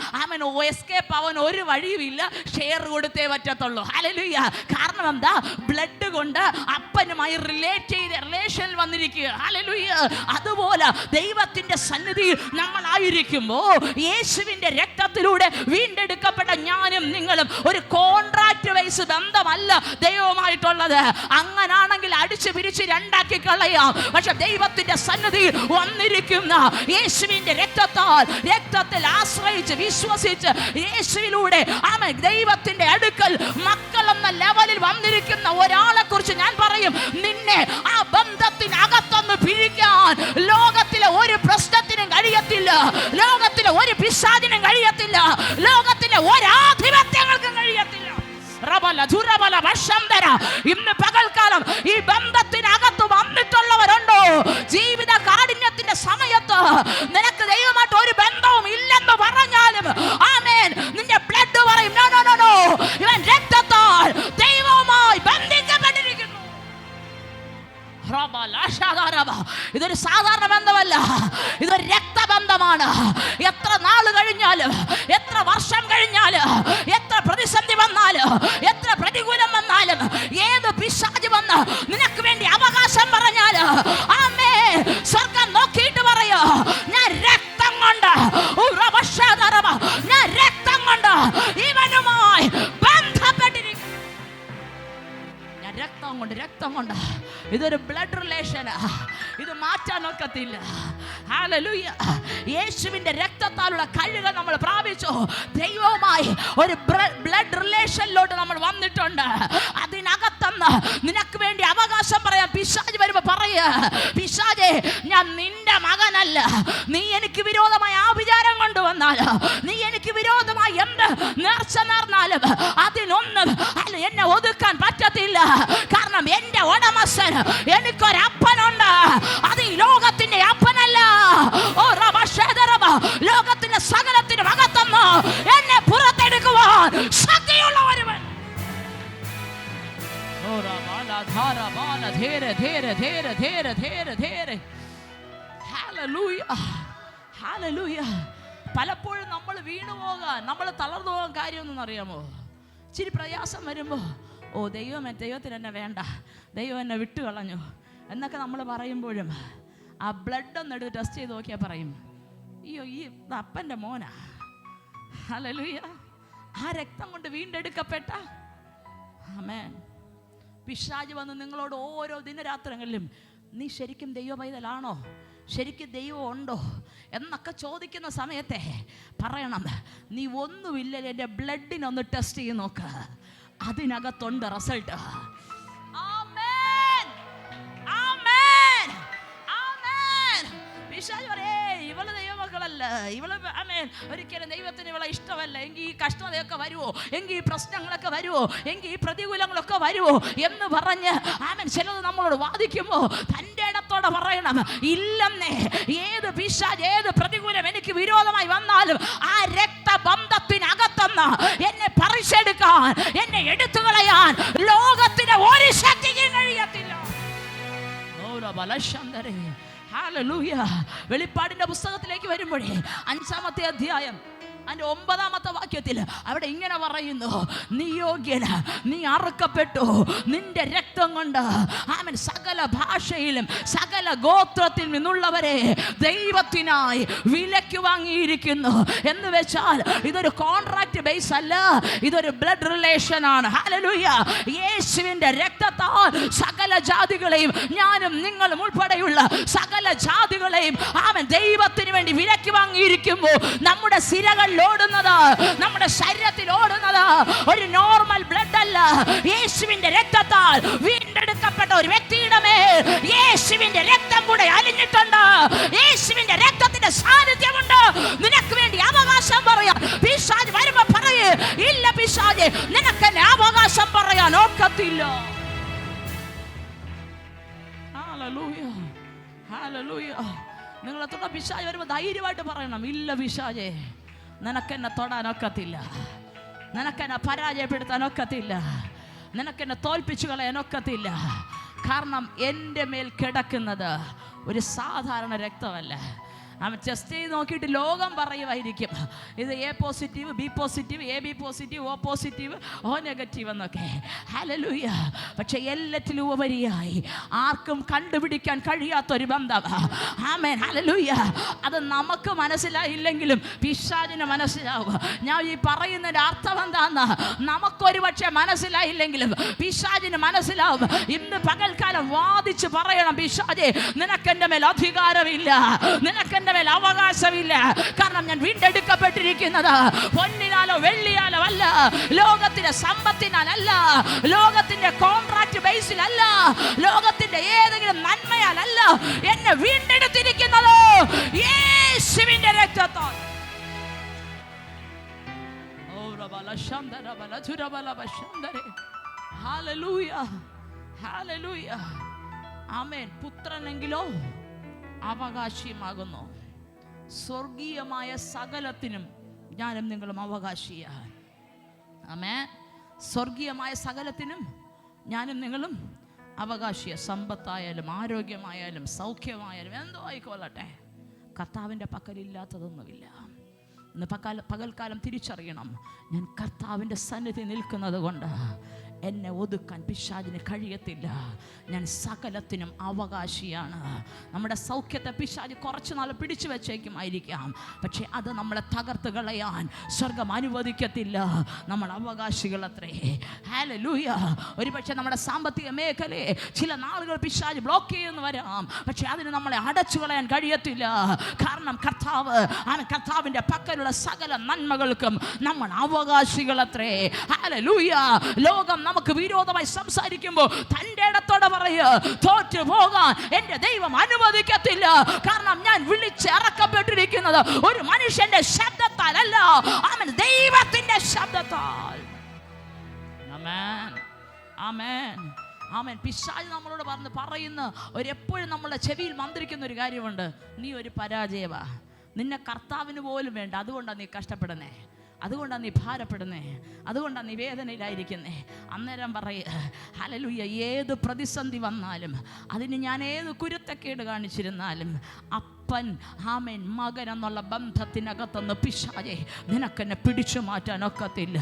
എസ്കേപ്പ് ആവാൻ ഒരു വഴിയുമില്ല, ഷെയർ കൊടുത്തേ പറ്റത്തുള്ളൂ. ഹല്ലേലൂയ. കാരണം എന്താ? ബ്ലഡ് കൊണ്ട് അപ്പനുമായി റിലേറ്റ് ചെയ്ത് റിലേഷനിൽ വന്നിരിക്കുക. ഹല്ലേലൂയ. അതുപോലെ ദൈവത്തിൻ്റെ സന്നിധി നമ്മളായിരിക്കുമ്പോൾ, യേശുവിന്റെ രക്തത്തിലൂടെ വീണ്ടെടുക്കപ്പെട്ട ഞാനും നിങ്ങളും ഒരു കോൺട്രാക്റ്റ് വൈസ് ബന്ധമല്ല ദൈവവുമായിട്ടുള്ളത്. അങ്ങനാണെങ്കിൽ അടിച്ചു പിരിച്ച് രണ്ടാക്കി കളയാം. പക്ഷെ ദൈവത്തിന്റെ സന്നിധി വന്നിരിക്കുന്ന യേശുവിന്റെ രക്തത്തിൽ ആശ്രയിച്ച് വിശ്വസിച്ച് യേശുവിലൂടെ ദൈവത്തിന്റെ അടുക്കൽ മക്കൾ എന്ന ലെവലിൽ വന്നിരിക്കുന്ന ഒരാളെ കുറിച്ച് ഞാൻ പറയും, നിന്നെ ആ ബന്ധത്തിനകത്തൊന്ന് പിരിക്കാൻ ലോകത്തിലെ ഒരു പ്രശ്നത്തിനും കഴിയത്തില്ല, ലോകത്തിലെ ഒരു പിശാചിനും കഴിയത്തില്ല, ലോകത്തിലെ ഒരാധിപത്യങ്ങൾക്കും കഴിയത്തില്ല. ഇന്ന് പകൽക്കാലം ഈ ബന്ധത്തിനകത്ത് വന്നിട്ടുള്ളവരുണ്ടോ? ജീവിത കാഠിന്യത്തിന്റെ സമയത്ത് നിനക്ക് ദൈവമായിട്ട് ഒരു ബന്ധവും ഇല്ലെന്ന് പറഞ്ഞാലും ആമേൻ, നിന്റെ ബ്ലഡ് പറയും, നോ നോ നോ നോ, ഇവൻ രക്തത്താൽ ദൈവവുമായി ബന്ധിക്കപ്പെട്ടിരിക്കുന്നു. ഇതൊരു സാധാരണ ബന്ധമല്ല, ഇതൊരു രക്തബന്ധമാണ്. എത്ര നാൾ കഴിഞ്ഞാലും, എത്ര വർഷം കഴിഞ്ഞാലും, എത്ര പ്രതിസന്ധി വന്നാലും, എത്ര പ്രതികൂലം വന്നാലും, ഏത് പിശാച് വന്ന് നിനക്ക് വേണ്ടി അവകാശം പറഞ്ഞാലും, ആമേൻ, സ്വർഗം നോക്കിയിട്ട് പറയോ, ഞാൻ രക്തം കൊണ്ട് മാറ്റാനൊക്കത്തില്ല. ഹല്ലേലൂയ. യേശുവിന്റെ രക്തത്താലുള്ള കഴുകൽ നമ്മൾ പ്രാപിച്ചു. ദൈവവുമായി ഒരു ബ്ലഡ് റിലേഷനിലോട്ട് നമ്മൾ വന്നിട്ടുണ്ട്. അതിനകത്തുനിന്ന് നിനക്ക് വേണ്ടി അവകാശം പറയാൻ പിശാച് വരുമ്പോ പറയുക, പിശാചേ, ഞാൻ നിന്റെ മകനല്ല. നീ എനിക്ക് വിരോധമായ ആഭിചാരം കൊണ്ടുവന്നാലോ, നീ എനിക്ക് വിരോധമായി എന്ത് നേർച്ച നേർന്നാലും അതിനൊന്നും എന്നെ ഒതുക്കാൻ പറ്റത്തില്ല. കാരണം എന്റെ ഉടമസ്ഥൻ എനിക്കൊരപ്പനുണ്ട്. അത് ഈ ലോകത്തിന്റെ അപ്പനല്ല. ഓ റബശേദരബ, ലോകത്തിന്റെ സകലത്തിന് അകത്തുനിന്ന് എന്നെ പുറത്തെടുക്കുവാൻ ശക്തിയുള്ള ഒരുവൻ. ഓ റബാല ധാര ബാല ധേരെ ധേരെ ധേരെ ധേരെ ധേരെ ധേരെ. Hallelujah, hallelujah. പലപ്പോഴും നമ്മൾ വീണു പോകാൻ, നമ്മൾ തളർന്നു പോകാൻ കാര്യമൊന്നും അറിയാമോ? ഇച്ചിരി പ്രയാസം വരുമ്പോൾ, ഓ ദൈവത്തിന് എന്നെ വേണ്ട, ദൈവം എന്നെ വിട്ടുകളഞ്ഞു എന്നൊക്കെ നമ്മൾ പറയുമ്പോഴും ആ ബ്ലഡ് ഒന്ന് എടുത്ത് ടെസ്റ്റ് ചെയ്ത് നോക്കിയാൽ പറയും, അയ്യോ ഈ അപ്പൻ്റെ മോനാ. ഹല്ലേലൂയ. ആ രക്തം കൊണ്ട് വീണ്ടെടുക്കപ്പെട്ട ആമേൻ. പിശാച് വന്ന് നിങ്ങളോട് ഓരോ ദിനരാത്രങ്ങളിലും നീ ശരിക്കും ദൈവ പൈതലാണോ, ശരിക്കും ദൈവം ഉണ്ടോ എന്നൊക്കെ ചോദിക്കുന്ന സമയത്തെ പറയണം, നീ ഒന്നുമില്ല, എൻ്റെ ബ്ലഡിനൊന്ന് ടെസ്റ്റ് ചെയ്ത് നോക്ക്, അതിനകത്തുണ്ട് റിസൾട്ട്. ആമേൻ, ആമേൻ, ആമേൻ. പിശാച് പറയേ, ഇവള് ദൈവമക്കളല്ല, ഇവള് ആമേൻ ഒരിക്കലും ദൈവത്തിന് ഇവളെ ഇഷ്ടമല്ല, എങ്കിൽ ഈ കഷ്ടതയൊക്കെ വരുമോ, എങ്കിൽ ഈ പ്രശ്നങ്ങളൊക്കെ വരുമോ, എങ്കിൽ ഈ പ്രതികൂലങ്ങളൊക്കെ വരുമോ എന്ന് പറഞ്ഞ് ആമേൻ ചിലത് നമ്മളോട് വാദിക്കുമ്പോൾ തൻ്റെ ഇടത്തോടെ പറയണം, ഇല്ലെന്നേ. ഏത് പിശാച്, ഏത് പ്രതികൂലം എനിക്ക് വിരോധമായി വന്നാലും ആ രക്തബന്ധത്തിനകത്തുനിന്ന് എന്നെ പറിച്ചെടുക്കാൻ, എന്നെ എടുത്തുകളയാൻ ലോകത്തിന് ഒരു ശക്തിക്കും കഴിയത്തില്ല. ഹല്ലേലൂയ. വെളിപ്പാടിന്റെ പുസ്തകത്തിലേക്ക് വരുമ്പോഴേ 5-ാമത്തെ അധ്യായം അതിന്റെ 9-ാമത്തെ വാക്യത്തിൽ അവിടെ ഇങ്ങനെ പറയുന്നു, നീ യോഗ്യന, നീ അറുക്കപ്പെട്ടു, നിന്റെ രക്തം കൊണ്ട് ആമേൻ സകല ഭാഷയിലും സകല ഗോത്രത്തിൽ നിന്നുള്ളവരെ ദൈവത്തിനായി വിലയ്ക്ക് വാങ്ങിയിരിക്കുന്നു. എന്ന് വെച്ചാൽ ഇതൊരു കോൺട്രാക്ട് ബേസ് അല്ല, ഇതൊരു ബ്ലഡ് റിലേഷൻ ആണ്. ഹല്ലേലൂയ. യേശുവിന്റെ രക്തത്താൽ സകല ജാതികളെയും, ഞാനും നിങ്ങളും ഉൾപ്പെടെയുള്ള സകല ജാതികളെയും ആമേൻ ദൈവത്തിന് വേണ്ടി വിലയ്ക്ക് വാങ്ങിയിരിക്കുമ്പോൾ നമ്മുടെ സിരകൾ ഓടുന്നത്, നമ്മുടെ ശരീരത്തിൽ ഓടുന്നത് ഒരു നോർമൽ ബ്ലഡ് അല്ല. യേശുവിന്റെ രക്തത്താൽ വീണ്ടെടുക്കപ്പെട്ട ഒരു വ്യക്തിയുടെ മേൽ യേശുവിന്റെ രക്തം കൂടെ അലിഞ്ഞിട്ടുണ്ട്. യേശുവിന്റെ രക്തത്തിന്റെ സാന്നിധ്യമുണ്ട്. നിനക്ക് വേണ്ടി അവകാശം പറയാൻ പിശാച് വരുമ്പോ പറയേ, ഇല്ല പിശാചേ, നിനക്ക് എന്നെ അവകാശം പറയാൻ ഒക്കത്തില്ല. Hallelujah, hallelujah. നിങ്ങളെ തൊട്ട പിശാച് വരുമ്പോ ധൈര്യമായിട്ട് പറയണം, ഇല്ല പിശാചേ, നിനക്കെന്നെ തൊടാനൊക്കത്തില്ല, നിനക്കെന്നെ പരാജയപ്പെടുത്താനൊക്കത്തില്ല, നിനക്കെന്നെ തോൽപ്പിച്ചു കളയാനൊക്കത്തില്ല. കാരണം എൻ്റെ മേൽ കിടക്കുന്നത് ഒരു സാധാരണ രക്തമല്ല. അവൻ ടെസ്റ്റ് ചെയ്ത് നോക്കിയിട്ട് ലോകം പറയുമായിരിക്കും, ഇത് A positive, B positive, A B positive, O positive, oh negative എന്നൊക്കെ. ഹല്ലേലൂയ. പക്ഷെ എല്ലാറ്റിലും ഉപരിയായി ആർക്കും കണ്ടുപിടിക്കാൻ കഴിയാത്തൊരു ബന്ധം. ആമേൻ, ഹല്ലേലൂയ. അത് നമുക്ക് മനസ്സിലായില്ലെങ്കിലും പിശാചിന് മനസ്സിലാവും. ഞാൻ ഈ പറയുന്നതിൻ്റെ അർത്ഥം എന്താന്ന് നമുക്കൊരു പക്ഷേ മനസ്സിലായില്ലെങ്കിലും പിശാചിന് മനസ്സിലാവും. ഇന്ന് പകൽക്കാലം വാദിച്ച് പറയണം, പിശാചേ, നിനക്കെൻ്റെ മേൽ അധികാരമില്ല, നിനക്കെൻ്റെ മേൽ അവകാശമില്ല. കാരണം ഞാൻ വീണ്ടെടുക്കപ്പെട്ടിരിക്കുന്നത് പൊന്നിനാലോ വെള്ളിയാലോ അല്ല, ലോകത്തിന്റെ സമ്പത്തിനാലല്ല, ലോകത്തിന്റെ കോൺട്രാക്ട് ബേസിലല്ല, ലോകത്തിന്റെ ഏതെങ്കിലും നന്മയാലല്ല. എന്നെ വീണ്ടെടുത്തിരിക്കുന്നത് യേശുവിന്റെ രക്തത്താൽ. ഹല്ലേലൂയ, ഹല്ലേലൂയ. ആമേൻ. പുത്രനെങ്കിലോ അവകാശിയുമാകുന്നു. സ്വർഗീയമായ സകലത്തിനും ഞാനും നിങ്ങളും അവകാശിയാണ്. ആമേൻ. സ്വർഗീയമായ സകലത്തിനും ഞാനും നിങ്ങളും അവകാശിയ. സമ്പത്തായാലും ആരോഗ്യമായാലും സൗഖ്യമായാലും എന്തോ ആയിക്കൊള്ളട്ടെ, കർത്താവിൻ്റെ പക്കലില്ലാത്തതൊന്നുമില്ല. ഇന്ന് പകൽക്കാലം തിരിച്ചറിയണം, ഞാൻ കർത്താവിൻ്റെ സന്നിധി നിൽക്കുന്നത് കൊണ്ട് എന്നെ ഒതുക്കാൻ പിശാചിന് കഴിയത്തില്ല. ഞാൻ സകലത്തിനും അവകാശിയാണ്. നമ്മുടെ സൗഖ്യത്തെ പിശാച് കുറച്ചു നാൾ പിടിച്ചു വെച്ചേക്കുമായിരിക്കാം, പക്ഷെ അത് നമ്മളെ തകർത്ത് കളയാൻ സ്വർഗം അനുവദിക്കത്തില്ല. നമ്മൾ അവകാശികളത്രേ. ഹല്ലേലൂയ. ഒരുപക്ഷെ നമ്മുടെ സാമ്പത്തിക മേഖലയെ ചില നാളുകൾ പിശാച് ബ്ലോക്ക് ചെയ്യുന്നു വരാം, പക്ഷെ അതിന് നമ്മളെ അടച്ചു കളയാൻ കഴിയത്തില്ല. കാരണം കർത്താവിൻ്റെ പക്കലുള്ള സകല നന്മകൾക്കും നമ്മൾ അവകാശികളത്രേ. ഹല്ലേലൂയ. ലോകം നമുക്ക് വിരോധമായി സംസാരിക്കുമ്പോൾ തൻ്റെ ഇടത്തോടെ പറയുക, തോറ്റു പോകാൻ എൻ്റെ ദൈവം അനുവദിക്കത്തില്ല. കാരണം ഞാൻ വിളിച്ചിറക്കപ്പെട്ടിരിക്കുന്നത് ഒരു മനുഷ്യന്റെ ശബ്ദത്താലല്ല, അവൻ ദൈവത്തിന്റെ ശബ്ദത്താൽ. ആമേൻ, ആമേൻ, ആമേൻ. പിശാച് നമ്മളോട് പറയുന്ന എപ്പോഴും നമ്മളെ ചെവിയിൽ മന്ത്രിക്കുന്ന ഒരു കാര്യമുണ്ട്, നീ ഒരു പരാജയവാ, നിന്നെ കർത്താവിന് പോലും വേണ്ട, അതുകൊണ്ടാണ് നീ കഷ്ടപ്പെടുന്നേ, അതുകൊണ്ടാണ് നീ ഭാരപ്പെടുന്നേ, അതുകൊണ്ടാണ് നീ വേദനയിലായിരിക്കുന്നേ. അന്നേരം പറയുക, ഹല്ലേലൂയ, ഏത് പ്രതിസന്ധി വന്നാലും, അതിന് ഞാൻ ഏത് കുരുത്തക്കേട് കാണിച്ചിരുന്നാലും, അപ്പൻ ആമേൻ മകൻ എന്നുള്ള ബന്ധത്തിനകത്തുനിന്ന് പിശാചേ നിനക്കെന്നെ പിടിച്ചു മാറ്റാൻ ഒക്കത്തില്ല.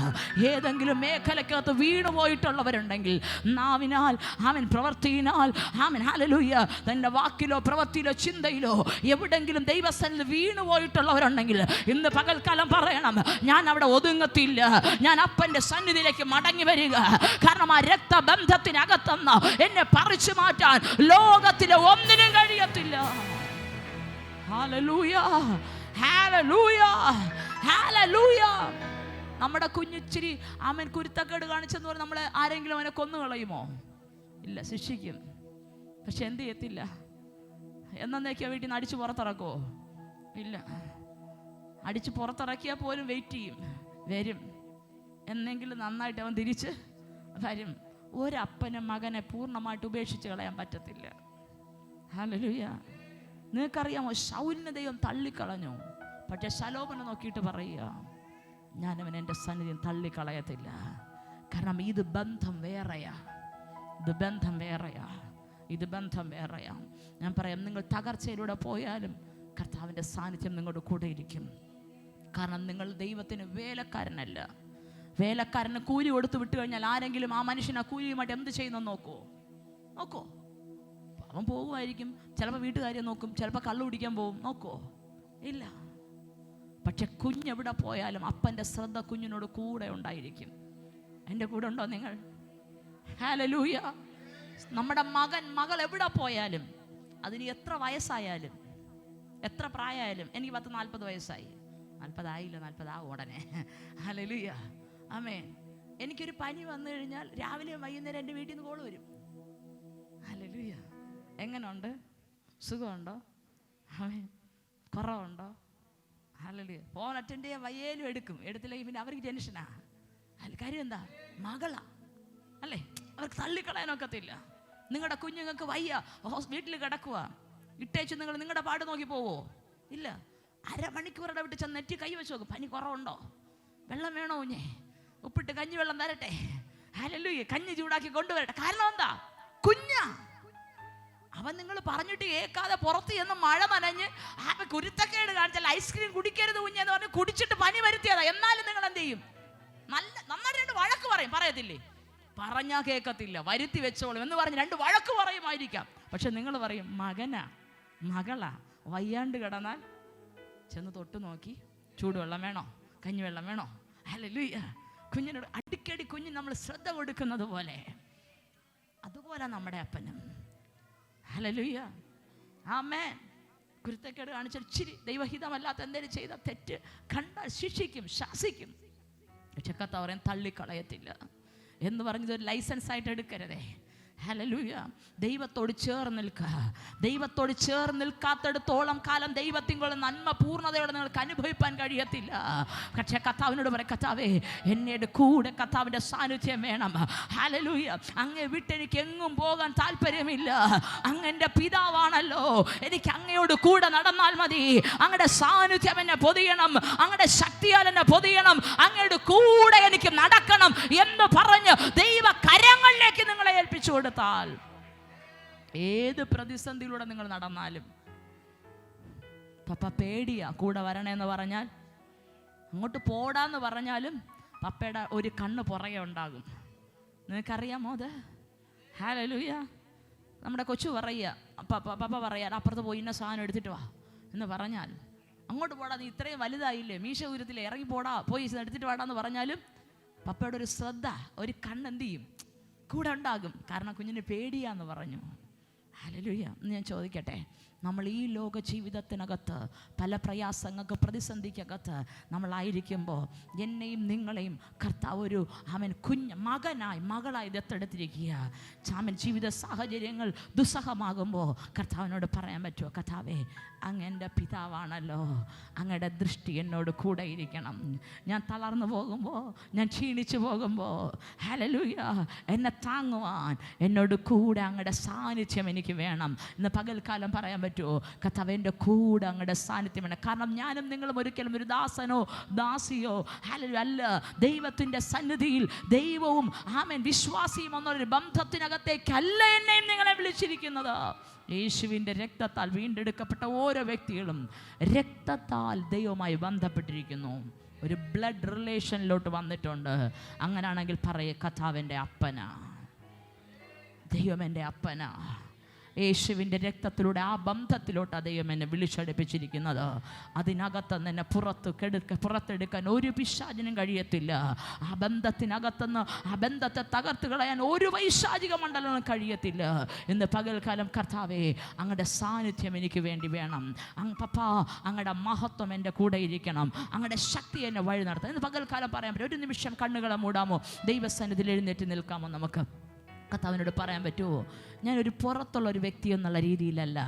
ഏതെങ്കിലും മേഖലക്കകത്ത് വീണു പോയിട്ടുള്ളവരുണ്ടെങ്കിൽ, നാവിനാൽ ആമേൻ പ്രവൃത്തിയിനാൽ ആമേൻ ഹല്ലേലൂയ തൻ്റെ വാക്കിലോ പ്രവൃത്തിയിലോ ചിന്തയിലോ എവിടെങ്കിലും ദൈവസ്ഥലിൽ വീണു പോയിട്ടുള്ളവരുണ്ടെങ്കിൽ, ഇന്ന് പകൽക്കാലം പറയണം, ഞാൻ അവിടെ ഒതുങ്ങത്തില്ല, ഞാൻ അപ്പൻ്റെ സന്നിധിയിലേക്ക് മടങ്ങി വരിക. കാരണം ആ രക്തബന്ധത്തിനകത്തുനിന്ന് എന്നെ പറിച്ചു മാറ്റാൻ ലോകത്തിലെ ഒന്നിനും കഴിയത്തില്ല. Hallelujah, hallelujah, hallelujah. നമ്മുടെ കുഞ്ഞിച്ചിരി ആമേൻ കുരുത്തക്കേട് കാണിച്ചെന്ന് പറഞ്ഞ് നമ്മളെ ആരെങ്കിലും അവനെ കൊന്നുകളയുമോ? ഇല്ല, ശിക്ഷിക്കും. പക്ഷെ എന്ത് ചെയ്യത്തില്ല, എന്നേക്കാ വീട്ടിൽ നിന്ന് അടിച്ച് പുറത്തിറക്കുമോ? ഇല്ല. അടിച്ച് പുറത്തിറക്കിയാൽ പോലും വെയിറ്റ് ചെയ്യും, വരും, എന്നെങ്കിലും നന്നായിട്ട് അവൻ തിരിച്ച് വരും. ഒരപ്പനെ മകനെ പൂർണ്ണമായിട്ട് ഉപേക്ഷിച്ച് കളയാൻ പറ്റത്തില്ല. ഹല്ലേലൂയ. നിങ്ങൾക്കറിയാമോ, ശൗലിനെ ദൈവം തള്ളിക്കളഞ്ഞു, പക്ഷെ ശലോമോനെ നോക്കിയിട്ട് പറയുക, ഞാനവൻ എൻ്റെ സന്നിധിയിൽ തള്ളിക്കളയത്തില്ല. കാരണം ഇത് ബന്ധം വേറെയാ, ഇത് ബന്ധം വേറെയാ, ഇത് ബന്ധം വേറെയാ. ഞാൻ പറയാം, നിങ്ങൾ തകർച്ചയിലൂടെ പോയാലും കർത്താവിൻ്റെ സാന്നിധ്യം നിങ്ങളുടെ കൂടെ ഇരിക്കും. കാരണം നിങ്ങൾ ദൈവത്തിന് വേലക്കാരനല്ല. വേലക്കാരന് കൂലി കൊടുത്ത് വിട്ടു കഴിഞ്ഞാൽ ആരെങ്കിലും ആ മനുഷ്യൻ ആ കൂലിയുമായിട്ട് എന്ത് ചെയ്യുന്നെന്ന് നോക്കോ? അവൻ പോകുമായിരിക്കും, ചിലപ്പോൾ വീട്ടുകാരെ നോക്കും, ചിലപ്പോൾ കള്ളു കുടിക്കാൻ പോകും, നോക്കോ? ഇല്ല. പക്ഷെ കുഞ്ഞെവിടെ പോയാലും അപ്പൻ്റെ ശ്രദ്ധ കുഞ്ഞിനോട് കൂടെ ഉണ്ടായിരിക്കും. എൻ്റെ കൂടെ ഉണ്ടോ നിങ്ങൾ? ഹല്ലേലൂയ. നമ്മുടെ മകൾ എവിടെ പോയാലും, അതിന് എത്ര വയസ്സായാലും എത്ര പ്രായമായാലും, എനിക്ക് 40 വയസ്സായി, 40 ആയില്ല, 40 ആവും ഉടനെ. ഹല്ലേലൂയ, ആമേൻ. എനിക്കൊരു പനി വന്നു കഴിഞ്ഞാൽ രാവിലെയും വൈകുന്നേരം എൻ്റെ വീട്ടിൽ നിന്ന് കോൾ വരും. ഹല്ലേലൂയ. എങ്ങനെയുണ്ട്? സുഖമുണ്ടോ? ആമേൻ. കുറവുണ്ടോ? ഹല്ലേലൂയ. ഫോൺ അറ്റൻഡ് ചെയ്യാൻ വയ്യേലും എടുത്തില്ലെങ്കിൽ പിന്നെ അവർക്ക് ടെൻഷനാ. കാര്യം എന്താ? മകളാ അല്ലേ, അവർക്ക് തള്ളിക്കളയാനൊക്കത്തില്ല. നിങ്ങളുടെ കുഞ്ഞുങ്ങൾക്ക് വയ്യ, വീട്ടിൽ കിടക്കുക, ഇട്ടേച്ച് നിങ്ങൾ നിങ്ങളുടെ പാട് നോക്കി പോവോ? ഇല്ല. അരമണിക്കൂറുടെ വിട്ട് ചെന്ന് നെറ്റി കൈ വെച്ച് നോക്കും, പനി കുറവുണ്ടോ, വെള്ളം വേണോ, കുഞ്ഞേ ഉപ്പിട്ട് കഞ്ഞി വെള്ളം തരട്ടെ, ഹല്ലേലൂയ, കഞ്ഞി ചൂടാക്കി കൊണ്ടുവരട്ടെ. കാരണം എന്താ? കുഞ്ഞാ. അവൻ നിങ്ങൾ പറഞ്ഞിട്ട് കേൾക്കാതെ പുറത്ത് ചെന്ന് മഴ നനഞ്ഞ് കുരുത്തക്കേട് കാണിച്ചാൽ ഐസ്ക്രീം കുടിക്കരുത് കുഞ്ഞെന്ന് പറഞ്ഞ് കുടിച്ചിട്ട് പനി വരുത്തിയതാ. എന്നാലും നിങ്ങൾ എന്ത് ചെയ്യും? നന്നായിട്ട് 2 വഴക്ക് പറയത്തില്ലേ? പറഞ്ഞാൽ കേൾക്കത്തില്ല, വരുത്തി വെച്ചോളും എന്ന് പറഞ്ഞ് 2 വഴക്ക് പറയുമായിരിക്കാം. പക്ഷെ നിങ്ങൾ പറയും, മകനാ മകളാ വയ്യാണ്ട് കിടന്നാൽ ചെന്ന് തൊട്ട് നോക്കി, ചൂടുവെള്ളം വേണോ, കഞ്ഞിവെള്ളം വേണോ? ഹല്ലേലൂയ. കുഞ്ഞിനോട് അടിക്കടി കുഞ്ഞിന് നമ്മൾ ശ്രദ്ധ കൊടുക്കുന്നത് പോലെ, അതുപോലെ നമ്മുടെ അപ്പനും. ഹല്ലേലൂയ, ആമേൻ. കുരുത്തക്കേട് കാണിച്ചാൽ ഇച്ചിരി ദൈവഹിതമല്ലാത്ത എന്തെങ്കിലും ചെയ്ത തെറ്റ് കണ്ടാൽ ശിക്ഷിക്കും, ശാസിക്കും. പക്ഷെ കർത്താവ് പറയും, തള്ളിക്കളയത്തില്ല എന്ന് പറഞ്ഞത് ഒരു ലൈസൻസ് ആയിട്ട് എടുക്കരുതേ. ഹല്ലേലൂയ. ദൈവത്തോട് ചേർന്ന് നിൽക്കുക. ദൈവത്തോട് ചേർന്ന് നിൽക്കാത്തടത്തോളം കാലം ദൈവത്തിൻ്റെ നന്മ പൂർണ്ണതയോടെ നിങ്ങൾക്ക് അനുഭവിക്കാൻ കഴിയത്തില്ല. പക്ഷേ കർത്താവിനോട് പറയും, കർത്താവേ എന്നോട് കൂടെ കർത്താവിൻ്റെ സാന്നിധ്യം വേണം. ഹല്ലേലൂയ. അങ്ങേ വിട്ടെനിക്ക് എങ്ങും പോകാൻ താല്പര്യമില്ല. അങ്ങൻ്റെ പിതാവാണല്ലോ, എനിക്ക് അങ്ങയോട് കൂടെ നടന്നാൽ മതി. അങ്ങയുടെ സാന്നിധ്യം എന്നെ പൊതിയണം, അങ്ങയുടെ ശക്തിയാൽ എന്നെ പൊതിയണം, അങ്ങയുടെ കൂടെ എനിക്ക് നടക്കണം എന്ന് പറഞ്ഞ് ദൈവ കരങ്ങളിലേക്ക് നിങ്ങളെ ഏൽപ്പിച്ചു കൊടുത്താൽ, ഏത് പ്രതിസന്ധിയിലൂടെ നിങ്ങൾ നടന്നാലും, പപ്പ പേടിയാ കൂടെ വരണേന്ന് പറഞ്ഞാൽ, അങ്ങോട്ട് പോടാന്ന് പറഞ്ഞാലും പപ്പയുടെ ഒരു കണ്ണ് പുറകെ ഉണ്ടാകും. നിനക്കറിയാമോ അത്? ഹല്ലേലൂയ. നമ്മുടെ കൊച്ചു പറയുക, പപ്പ പറയാൻ അപ്പുറത്ത് പോയി ഇന്ന സാധനം എടുത്തിട്ട് വാ എന്ന് പറഞ്ഞാൽ, അങ്ങോട്ട് പോടാ, നീ ഇത്രയും വലുതായില്ലേ, മീശ ഉയരത്തില്ലേ, ഇറങ്ങി പോടാ, പോയി എടുത്തിട്ട് വാടാന്ന് പറഞ്ഞാലും പപ്പയുടെ ഒരു ശ്രദ്ധ, ഒരു കണ്ണെന്ത് ചെയ്യും, കൂടെ ഉണ്ടാകും. കാരണം കുഞ്ഞിന് പേടിയാന്ന് പറഞ്ഞു. ഹല്ലേലൂയ. ഞാൻ ചോദിക്കട്ടെ, നമ്മൾ ഈ ലോക ജീവിതത്തിനകത്ത് പല പ്രയാസങ്ങൾക്ക്, പ്രതിസന്ധിക്കകത്ത് നമ്മളായിരിക്കുമ്പോൾ എന്നെയും നിങ്ങളെയും കർത്താവ് ഒരു മകനായി, മകളായി ദത്തെടുത്തിരിക്കുക. ചാമൻ ജീവിത സാഹചര്യങ്ങൾ ദുസ്സഹമാകുമ്പോൾ കർത്താവിനോട് പറയാൻ പറ്റുമോ, കർത്താവേ അങ്ങൻ്റെ പിതാവാണല്ലോ, അങ്ങയുടെ ദൃഷ്ടി എന്നോട് കൂടെ ഇരിക്കണം. ഞാൻ തളർന്നു പോകുമ്പോൾ, ഞാൻ ക്ഷീണിച്ചു പോകുമ്പോൾ, ഹല്ലേലൂയ, എന്നെ താങ്ങുവാൻ എന്നോട് കൂടെ അങ്ങയുടെ സാന്നിധ്യം എനിക്ക് വേണം. ഇന്ന് പകൽക്കാലം പറയാൻ പറ്റുമോ, കർത്താവേ എൻ്റെ കൂടെ അങ്ങയുടെ സാന്നിധ്യം വേണം. കാരണം ഞാനും നിങ്ങളും ഒരിക്കലും ഒരു ദാസനോ ദാസിയോ അല്ല, ദൈവത്തിൻ്റെ സന്നിധിയിൽ ദൈവവും വിശ്വാസിയും എന്നൊരു ബന്ധത്തിനകത്തേക്കല്ല എന്നെയും നിങ്ങളെ വിളിച്ചിരിക്കുന്നത്. യേശുവിൻ്റെ രക്തത്താൽ വീണ്ടെടുക്കപ്പെട്ട ഓരോ വ്യക്തികളും രക്തത്താൽ ദൈവവുമായി ബന്ധപ്പെട്ടിരിക്കുന്നു. ഒരു ബ്ലഡ് റിലേഷനിലോട്ട് വന്നിട്ടുണ്ട്. അങ്ങനെയാണെങ്കിൽ പറയേ, കർത്താവിൻ്റെ അപ്പനാ, ദൈവം എൻ്റെ അപ്പനാ. യേശുവിൻ്റെ രക്തത്തിലൂടെ ആ ബന്ധത്തിലോട്ട് ദൈവം എന്നെ വിളിച്ചടുപ്പിച്ചിരിക്കുന്നത്. അതിനകത്തുനിന്ന് എന്നെ പുറത്തെടുക്കാൻ ഒരു പിശാചിനും കഴിയത്തില്ല. ആ ബന്ധത്തിനകത്തുനിന്ന് ആ ബന്ധത്തെ തകർത്ത് കളയാൻ ഒരു വൈശാചിക മണ്ഡലവും കഴിയത്തില്ല. ഇന്ന് പകൽക്കാലം കർത്താവേ അങ്ങയുടെ സാന്നിധ്യം എനിക്ക് വേണ്ടി വേണം. പപ്പാ അങ്ങയുടെ മഹത്വം എൻ്റെ കൂടെ ഇരിക്കണം. അങ്ങയുടെ ശക്തി എന്നെ വഴി നടത്താം. ഇന്ന് പകൽക്കാലം പറയാൻ പറ്റും. ഒരു നിമിഷം കണ്ണുകളെ മൂടാമോ? ദൈവസന്നിധിയിൽ എഴുന്നേറ്റ് നിൽക്കാമോ? നമുക്ക് കർത്താവിനോട് പറയാൻ പറ്റുമോ, ഞാനൊരു പുറത്തുള്ളൊരു വ്യക്തി എന്നുള്ള രീതിയിലല്ല,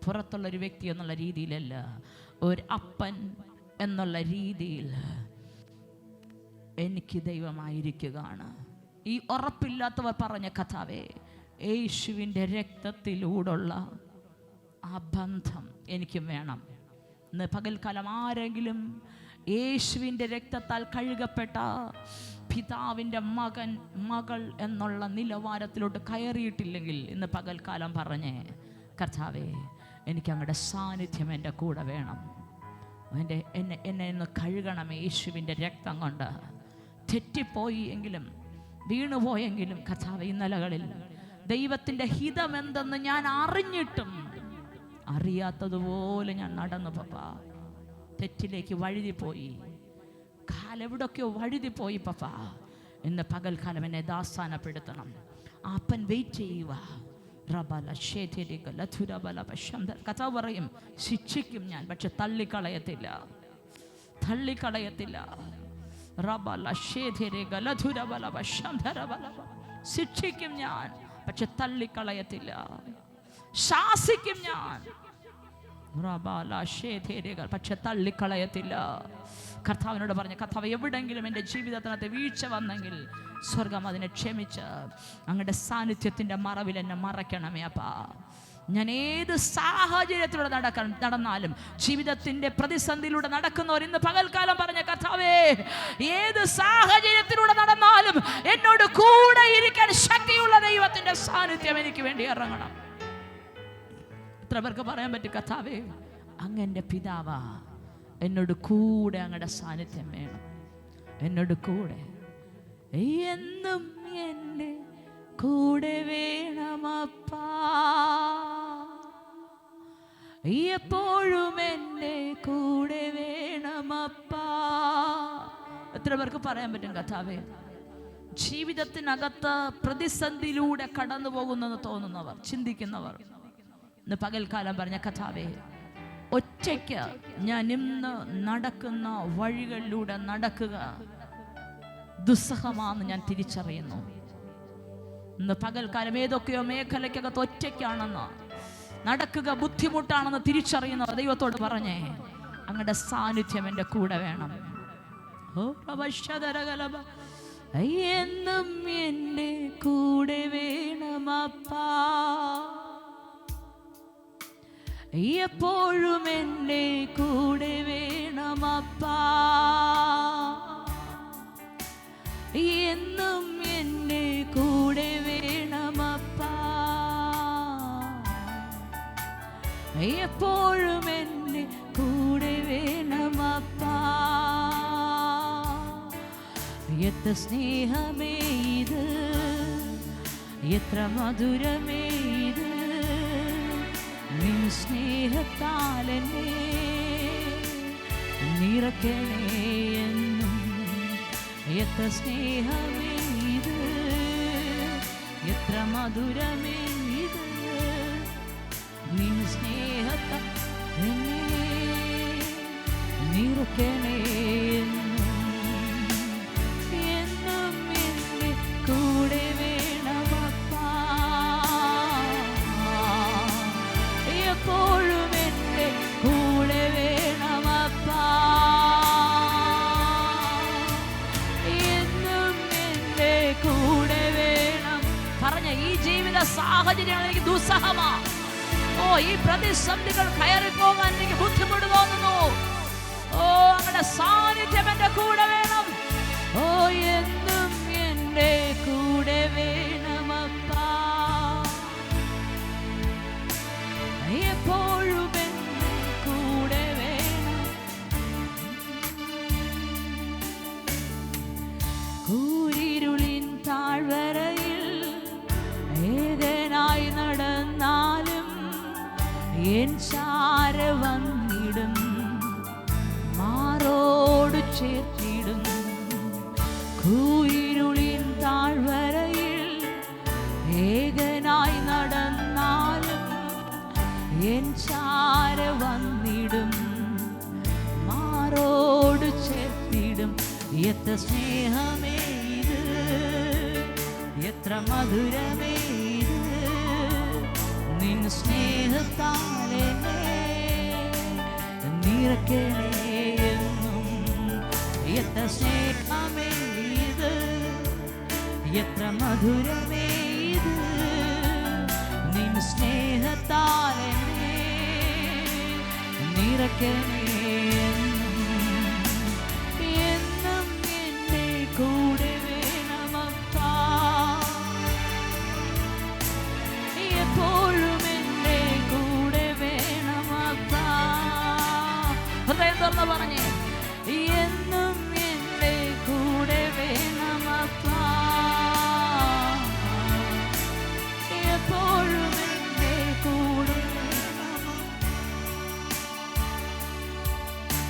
പുറത്തുള്ളൊരു വ്യക്തി എന്നുള്ള രീതിയിലല്ല, ഒരു അപ്പൻ എന്നുള്ള രീതിയിൽ എനിക്ക് ദൈവമായിരിക്കുകയാണ്. ഈ ഉറപ്പില്ലാത്തവർ പറഞ്ഞ കർത്താവേ, യേശുവിൻ്റെ രക്തത്തിലൂടുള്ള ആ ബന്ധം എനിക്കും വേണം. ഇന്ന് പകൽക്കാലം ആരെങ്കിലും യേശുവിൻ്റെ രക്തത്താൽ കഴുകപ്പെട്ട പിതാവിൻ്റെ മകൾ എന്നുള്ള നിലവാരത്തിലോട്ട് കയറിയിട്ടില്ലെങ്കിൽ ഇന്ന് പകൽക്കാലം പറഞ്ഞേ, കർത്താവേ എനിക്ക് അങ്ങയുടെ സാന്നിധ്യം എൻ്റെ കൂടെ വേണം. എന്നെ ഒന്ന് കഴുകണം യേശുവിൻ്റെ രക്തം കൊണ്ട്. തെറ്റിപ്പോയി എങ്കിലും വീണുപോയെങ്കിലും കർത്താവേ, ഇന്നലകളിൽ ദൈവത്തിൻ്റെ ഹിതം എന്തെന്ന് ഞാൻ അറിഞ്ഞിട്ടും അറിയാത്തതുപോലെ ഞാൻ നടന്നു പപ്പാ. തെറ്റിലേക്ക് വഴുതിപ്പോയി, കാലെവിടൊക്കെയോ വഴുതിപ്പോയി പപ്പാ. ഇന്ന് പകൽക്കാലം എന്നെ ദാസ്ഥാനപ്പെടുത്തണം. അപ്പൻ വെയിറ്റ് ചെയ്യുക. കഥ പറയും, ശിക്ഷിക്കും ഞാൻ, പക്ഷെ തള്ളിക്കളയത്തില്ല. ശിക്ഷിക്കും ഞാൻ, പക്ഷെ തള്ളിക്കളയത്തില്ല. ശാസിക്കും ഞാൻ, പക്ഷെ തള്ളിക്കളയത്തില്ല. കർത്താവിനോട് പറഞ്ഞ, കർത്താവ് എവിടെങ്കിലും എൻ്റെ ജീവിതത്തിനകത്ത് വീഴ്ച വന്നെങ്കിൽ സ്വർഗം അതിനെ ക്ഷമിച്ച് അങ്ങയുടെ സാന്നിധ്യത്തിൻ്റെ മറവിൽ എന്നെ മറയ്ക്കണമേ അപ്പാ. ഞാൻ ഏത് സാഹചര്യത്തിലൂടെ നടന്നാലും, ജീവിതത്തിൻ്റെ പ്രതിസന്ധിയിലൂടെ നടക്കുന്നവർ ഇന്ന് പകൽക്കാലം പറഞ്ഞ, കർത്താവേ ഏത് സാഹചര്യത്തിലൂടെ നടന്നാലും എന്നോട് കൂടെ ഇരിക്കാൻ ശക്തിയുള്ള ദൈവത്തിൻ്റെ സാന്നിധ്യം എനിക്ക് വേണ്ടി ഇറങ്ങണം. എത്ര പേർക്ക് പറയാൻ പറ്റും, കർത്താവേ അങ്ങൻ്റെ പിതാവാ, എന്നോട് കൂടെ അങ്ങയുടെ സാന്നിധ്യം വേണം, എന്നോട് കൂടെ എന്നും എൻ്റെ കൂടെ വേണമപ്പാ, എപ്പോഴും എൻ്റെ കൂടെ വേണമപ്പാ. എത്ര പേർക്ക് പറയാൻ പറ്റും, കർത്താവേ ജീവിതത്തിനകത്ത് പ്രതിസന്ധിയിലൂടെ കടന്നു പോകുന്നെന്ന് തോന്നുന്നവർ, ചിന്തിക്കുന്നവർ ഇന്ന് പകൽക്കാലം പറഞ്ഞ, കർത്താവേ ഒറ്റയ്ക്ക് ഞാൻ ഇന്ന് നടക്കുന്ന വഴികളിലൂടെ നടക്കുക ദുസ്സഹമാണെന്ന് ഞാൻ തിരിച്ചറിയുന്നു. ഇന്ന് പകൽക്കാലം ഏതൊക്കെയോ മേഖലയ്ക്കകത്ത് ഒറ്റയ്ക്കാണെന്ന്, നടക്കുക ബുദ്ധിമുട്ടാണെന്ന് തിരിച്ചറിയുന്ന ദൈവത്തോട് പറഞ്ഞേ, അങ്ങയുടെ സാന്നിധ്യം എൻ്റെ കൂടെ വേണം. എന്നും എൻ്റെ കൂടെ വേണമപ്പാ, എപ്പോഴും എൻ്റെ കൂടെ വേണമപ്പാ, എന്നും എൻ്റെ കൂടെ വേണമപ്പാ, എപ്പോഴും എൻ്റെ കൂടെ വേണമപ്പാ. എത്ര സ്നേഹമേ ഇത്, എത്ര മധുരമേ ഇത്, നിൻ സ്നേഹത്താൽ എന്നെ നിറയ്ക്കണേ എന്നും. എത്ര സ്നേഹമേ ഇത്, എത്ര മധുരമേ ഇത്, നിൻ സ്നേഹത്താൽ എന്നെ നിറയ്ക്കണേ എന്നും. എന്നും എന്നെ കൂടെ വേണമപ്പാ, എപ്പോഴും എന്നെ കൂടെ വേണമപ്പാ. എന്നും എന്നെ കൂടെ വേണം. പറഞ്ഞ ഈ ജീവിത സാഹചര്യങ്ങൾ എനിക്ക് ദുസ്സഹമാ. ഈ പ്രതിസന്ധികൾ കയറിപ്പോകാൻ എനിക്ക് ബുദ്ധിമുട്ട് തോന്നുന്നു. അങ്ങയുടെ സാന്നിധ്യം എന്റെ കൂടെ വേണം. എന്നും എന്റെ കൂടെ വേണമപ്പാ, എപ്പോഴും എന്റെ കൂടെ വേണം. കൂരിരുളിൻ താഴ്വരയിൽ ഏകനായി നടന്നാലും എൻ ചാര വന്നിടും, മാറോട് ചേർത്തിടും. കൂരിരുളിൻ താഴ്വരയിൽ ഏകനായി നടന്നാലും എൻ ചാര വന്നിടും, മാറോട് ചേർത്തിടും. എത്ര സ്നേഹമേ ഇത്, എത്ര മധുരമേ ഇത്, നിൻ സ്നേഹത്താൽ എന്നെ നിറയ്ക്കണേ എന്നും. എത്ര സ്നേഹമേ ഇത്, എത്ര മധുരമേ ഇത്, നിൻ സ്നേഹത്താൽ എന്നെ നിറയ്ക്കണേ എന്നും. എന്നും എന്നെ കൂടെ വേണമപ്പാ, എപ്പോഴും എന്നെ കൂടെ വേണമപ്പാ. ഹൃദയം തുറന്ന് പറഞ്ഞേ, എന്നും എന്നെ കൂടെ വേണമപ്പാ, എപ്പോഴും എന്നെ കൂടെ വേണം.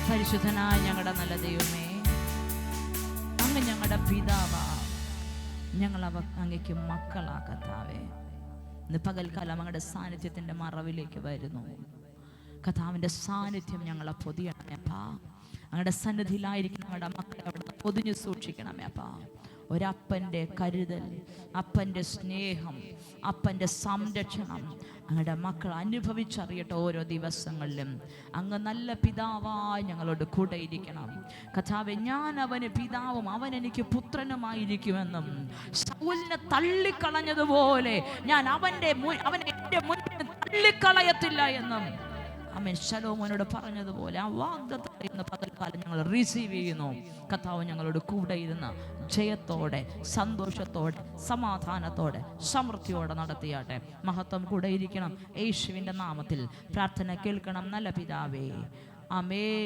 പരിശുദ്ധനായ ഞങ്ങളുടെ നല്ല ദൈവമേ, അങ്ങ് ഞങ്ങളുടെ പിതാവാ. ഞങ്ങൾ അങ്ങയ്ക്ക് മക്കളാ കർത്താവേ. ഇന്ന് പകൽക്കാലം അങ്ങയുടെ സാന്നിധ്യത്തിൻ്റെ മറവിലേക്ക് വരുന്നു. കർത്താവിൻ്റെ സാന്നിധ്യം ഞങ്ങളെ പൊതിയണമേ അപ്പാ. അങ്ങയുടെ സന്നിധിയിലായിരിക്കും ഞങ്ങളുടെ മക്കളെ അവിടെ പൊതിഞ്ഞു സൂക്ഷിക്കണമേ അപ്പാ. ഒരപ്പൻ്റെ കരുതൽ, അപ്പൻ്റെ സ്നേഹം, അപ്പൻ്റെ സംരക്ഷണം അങ്ങയുടെ മക്കൾ അനുഭവിച്ചറിയട്ടെ. ഓരോ ദിവസങ്ങളിലും അങ്ങ് നല്ല പിതാവായി ഞങ്ങളോട് കൂടെ ഇരിക്കണം കർത്താവേ. ഞാൻ അവന് പിതാവും അവൻ എനിക്ക് പുത്രനുമായിരിക്കുമെന്നും, ശൗലിനെ തള്ളിക്കളഞ്ഞതുപോലെ ഞാൻ അവനെ എൻ്റെ മുന്നിൽ തള്ളിക്കളയത്തില്ല എന്നും ആമേൻ ശലോമോനോട് പറഞ്ഞതുപോലെ ആ വാഗ്ദത്തം ഇന്ന് പകൽക്കാലം ഞങ്ങൾ റിസീവ് ചെയ്യുന്നു. കർത്താവ് ഞങ്ങളോട് കൂടെ ഇരുന്ന് ജയത്തോടെ, സന്തോഷത്തോടെ, സമാധാനത്തോടെ, സമൃദ്ധിയോടെ നടത്തിയാട്ടെ. മഹത്വം കൂടെ ഇരിക്കണം. യേശുവിൻ്റെ നാമത്തിൽ പ്രാർത്ഥന കേൾക്കണം നല്ല പിതാവേ. ആമേൻ.